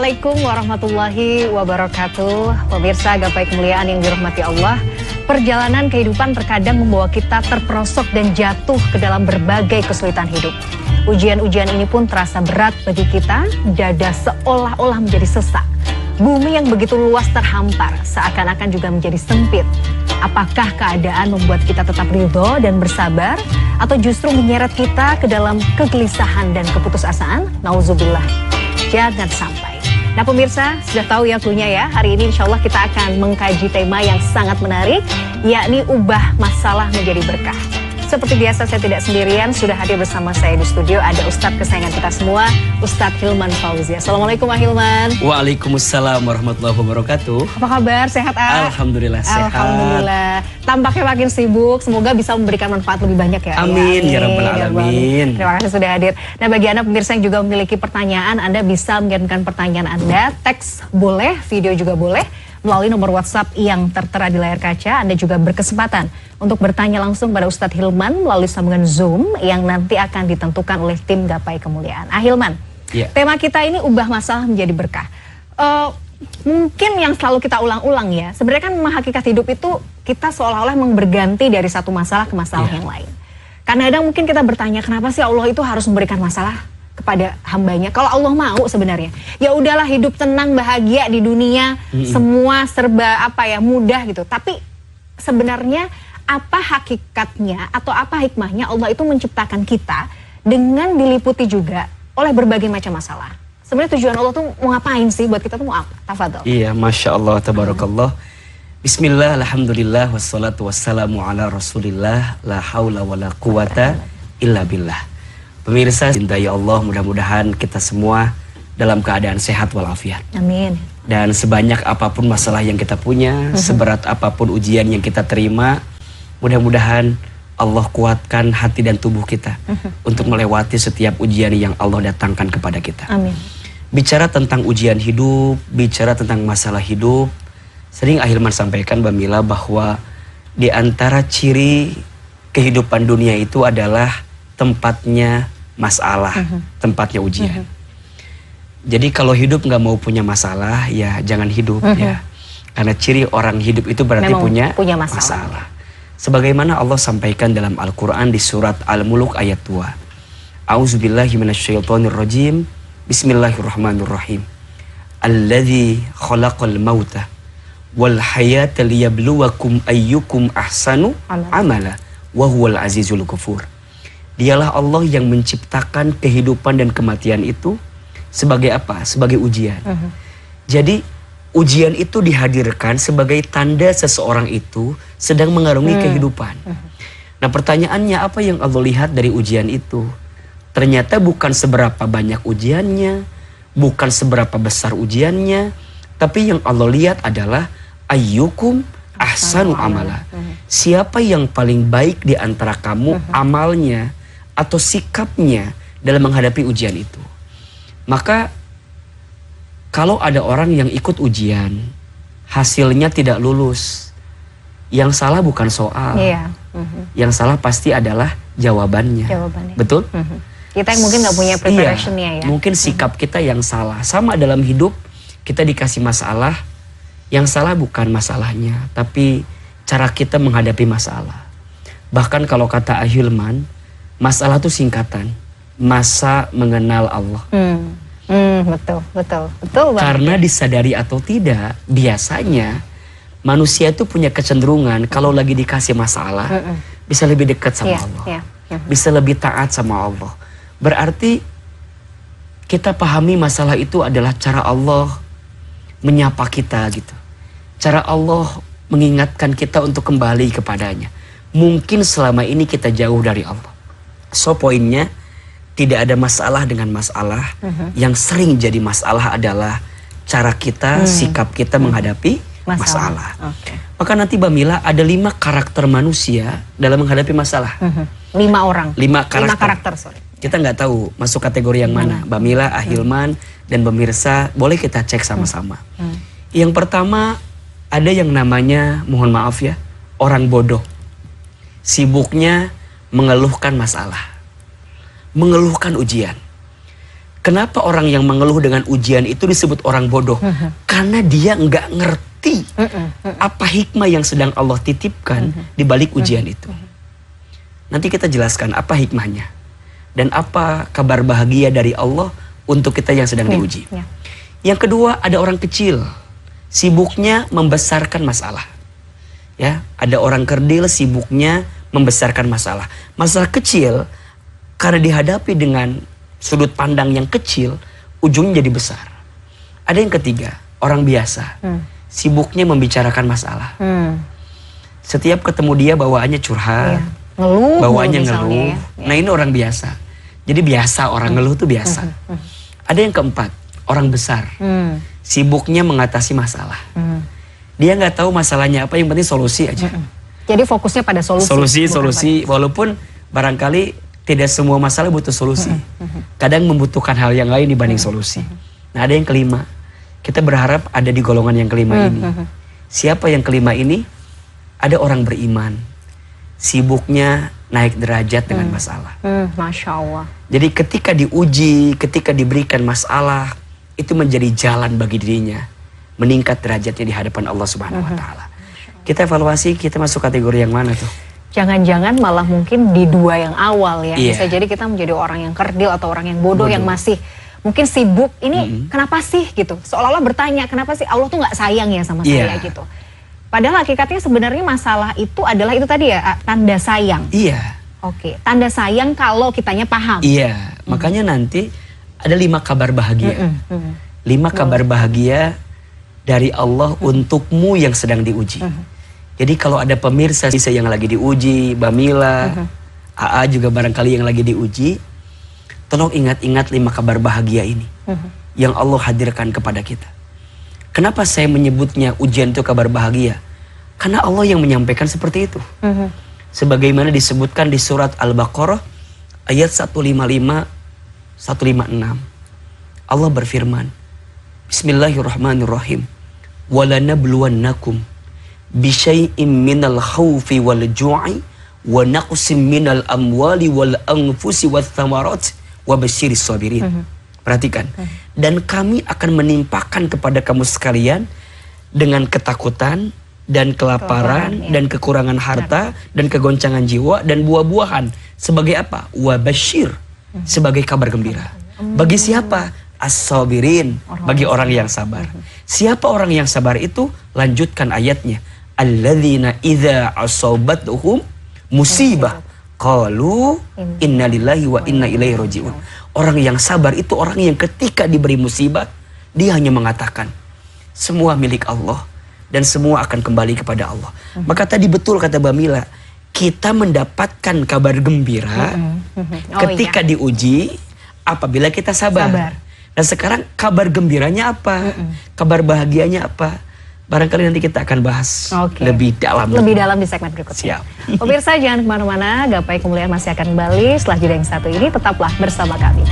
Assalamualaikum warahmatullahi wabarakatuh. Pemirsa gapai kemuliaan yang dirahmati Allah, perjalanan kehidupan terkadang membawa kita terperosok dan jatuh ke dalam berbagai kesulitan hidup. Ujian-ujian ini pun terasa berat bagi kita, dada seolah-olah menjadi sesak. Bumi yang begitu luas terhampar, seakan-akan juga menjadi sempit. Apakah keadaan membuat kita tetap ridho dan bersabar, atau justru menyeret kita ke dalam kegelisahan dan keputusasaan? Nauzubillah. Jangan sampai. Nah pemirsa, sudah tahu ya cluenya ya. Hari ini insya Allah kita akan mengkaji tema yang sangat menarik, yakni ubah masalah menjadi berkah. Seperti biasa saya tidak sendirian, sudah hadir bersama saya di studio ada Ustadz kesayangan kita semua, Ustadz Hilman Fauzi. Assalamualaikum Pak Hilman. Waalaikumsalam warahmatullahi wabarakatuh. Apa kabar? Sehat? Alhamdulillah sehat. Alhamdulillah. Tampaknya makin sibuk, semoga bisa memberikan manfaat lebih banyak ya. Amin, ya Rabbal Alamin. Terima kasih sudah hadir. Nah bagi Anda pemirsa yang juga memiliki pertanyaan, Anda bisa mengirimkan pertanyaan Anda, teks boleh, video juga boleh, melalui nomor WhatsApp yang tertera di layar kaca. Anda juga berkesempatan untuk bertanya langsung pada Ustadz Hilman melalui sambungan Zoom yang nanti akan ditentukan oleh tim Gapai Kemuliaan. Hilman, tema kita ini ubah masalah menjadi berkah. Mungkin yang selalu kita ulang-ulang ya, sebenarnya kan hakikat hidup itu kita seolah-olah berganti dari satu masalah ke masalah yang lain. Kadang-kadang mungkin kita bertanya, kenapa sih Allah itu harus memberikan masalah kepada hambanya? Kalau Allah mau sebenarnya, ya udahlah hidup tenang, bahagia di dunia, semua serba mudah gitu. Tapi sebenarnya apa hakikatnya atau apa hikmahnya Allah itu menciptakan kita dengan diliputi juga oleh berbagai macam masalah? Sebenarnya tujuan Allah tuh mau ngapain sih buat kita tuh mau apa? Tafadhol. Iya, Masya Allah, tabarakallah. Bismillah, alhamdulillah, wassalatu wassalamu ala rasulillah, la hawla wa la quwata illa billah. Pemirsa cintai Allah, mudah-mudahan kita semua dalam keadaan sehat walafiat. Amin. Dan sebanyak apapun masalah yang kita punya, seberat apapun ujian yang kita terima, mudah-mudahan Allah kuatkan hati dan tubuh kita untuk melewati setiap ujian yang Allah datangkan kepada kita. Amin. Bicara tentang ujian hidup, bicara tentang masalah hidup, sering Hilman sampaikan Mbak Mila bahwa di antara ciri kehidupan dunia itu adalah tempatnya masalah, tempatnya ujian. Jadi kalau hidup nggak mau punya masalah, ya jangan hidup ya. Karena ciri orang hidup itu berarti punya masalah. Sebagaimana Allah sampaikan dalam Al-Quran di surat Al-Muluk ayat 2. A'udzubillahi minasyaitonirrajim. Bismillahirrahmanirrahim. Alladzi khalaqal mauta wal hayata liyabluwakum ayyukum ahsanu amala wa huwal azizul ghafur. Dialah Allah yang menciptakan kehidupan dan kematian itu sebagai apa? Sebagai ujian. Jadi ujian itu dihadirkan sebagai tanda seseorang itu sedang mengarungi kehidupan. Nah pertanyaannya, apa yang Allah lihat dari ujian itu? Ternyata bukan seberapa banyak ujiannya, bukan seberapa besar ujiannya, tapi yang Allah lihat adalah ayyukum ahsanu amala. Siapa yang paling baik di antara kamu amalnya atau sikapnya dalam menghadapi ujian itu. Maka kalau ada orang yang ikut ujian, hasilnya tidak lulus, yang salah bukan soal. Yang salah pasti adalah jawabannya. Betul? Kita yang mungkin gak punya preparationnya ya. Mungkin sikap kita yang salah. Sama dalam hidup, kita dikasih masalah, yang salah bukan masalahnya, tapi cara kita menghadapi masalah. Bahkan kalau kata Hilman, masalah itu singkatan, masa mengenal Allah. Betul Karena disadari atau tidak, biasanya manusia itu punya kecenderungan kalau lagi dikasih masalah bisa lebih dekat sama Allah, bisa lebih taat sama Allah. Berarti kita pahami masalah itu adalah cara Allah menyapa kita gitu, cara Allah mengingatkan kita untuk kembali kepadanya. Mungkin selama ini kita jauh dari Allah. So poinnya, tidak ada masalah dengan masalah. Yang sering jadi masalah adalah cara kita, sikap kita menghadapi masalah. Maka nanti Mbak Mila ada 5 karakter manusia dalam menghadapi masalah. 5 orang. 5 karakter. Sorry. Kita nggak tahu masuk kategori yang mana. Mbak Mila, Hilman, dan pemirsa boleh kita cek sama-sama. Yang pertama, ada yang namanya, mohon maaf ya, orang bodoh. Sibuknya mengeluhkan masalah, mengeluhkan ujian. Kenapa orang yang mengeluh dengan ujian itu disebut orang bodoh? Karena dia nggak ngerti apa hikmah yang sedang Allah titipkan di balik ujian itu. Nanti kita jelaskan apa hikmahnya dan apa kabar bahagia dari Allah untuk kita yang sedang diuji. Yang kedua, ada orang kecil sibuknya membesarkan masalah. Ya, ada orang kerdil sibuknya membesarkan masalah. Masalah kecil karena dihadapi dengan sudut pandang yang kecil, ujungnya jadi besar. Ada yang ketiga, orang biasa sibuknya membicarakan masalah. Setiap ketemu dia bawaannya curhat, ngeluh, bawaannya misalnya, ngeluh. ya. Nah, ini orang biasa. Jadi biasa orang ngeluh tuh biasa. Ada yang keempat, orang besar sibuknya mengatasi masalah. Dia nggak tahu masalahnya apa, yang penting solusi aja. Jadi fokusnya pada solusi. Solusi. Walaupun barangkali tidak semua masalah butuh solusi. Kadang membutuhkan hal yang lain dibanding solusi. Nah, ada yang kelima. Kita berharap ada di golongan yang kelima ini. Siapa yang kelima ini? Ada orang beriman. Sibuknya naik derajat dengan masalah. Masya Allah. Jadi ketika diuji, ketika diberikan masalah, itu menjadi jalan bagi dirinya meningkat derajatnya di hadapan Allah Subhanahu wa taala. Kita evaluasi, kita masuk kategori yang mana tuh? Jangan-jangan malah mungkin di dua yang awal ya. Iya. Bisa jadi kita menjadi orang yang kerdil atau orang yang bodoh yang masih mungkin sibuk. Ini kenapa sih gitu? Seolah-olah bertanya, kenapa sih Allah tuh nggak sayang ya sama saya gitu. Padahal hakikatnya sebenarnya masalah itu adalah itu tadi ya, tanda sayang. Iya. Oke, tanda sayang kalau kitanya paham. Iya, makanya nanti ada 5 kabar bahagia. 5 kabar bahagia dari Allah untukmu yang sedang diuji. Jadi kalau ada pemirsa yang lagi diuji, Bamila, AA juga barangkali yang lagi diuji, tolong ingat-ingat 5 kabar bahagia ini yang Allah hadirkan kepada kita. Kenapa saya menyebutnya ujian itu kabar bahagia? Karena Allah yang menyampaikan seperti itu. Sebagaimana disebutkan di surat Al-Baqarah ayat 155, 156. Allah berfirman, Bismillahirrahmanirrahim. Walanabluwannakum bisyai'im minal khawfi wal ju'i wa naqsim minal amwali wal anfusi wath thamarat wa basyiris sabirin. Perhatikan. Dan kami akan menimpakan kepada kamu sekalian dengan ketakutan dan kelaparan dan kekurangan harta dan kegoncangan jiwa dan buah-buahan sebagai apa? Wa basyir, sebagai kabar gembira. Bagi siapa? As-sabirin, bagi orang yang sabar. Siapa orang yang sabar itu? Lanjutkan ayatnya. Alladzina idza asabatuhum musibah qalu inna lillahi wa inna ilaihi rajiun. Orang yang sabar itu orang yang ketika diberi musibah, dia hanya mengatakan, semua milik Allah dan semua akan kembali kepada Allah. Maka tadi betul kata Bamila, kita mendapatkan kabar gembira ketika diuji apabila kita sabar. Dan sekarang kabar gembiranya apa? Kabar bahagianya apa? Barangkali nanti kita akan bahas lebih dalam. Lebih dalam di segmen berikutnya. Siap. Pemirsa jangan kemana-mana, Gapai Kemuliaan masih akan kembali setelah jeda yang satu ini. Tetaplah bersama kami.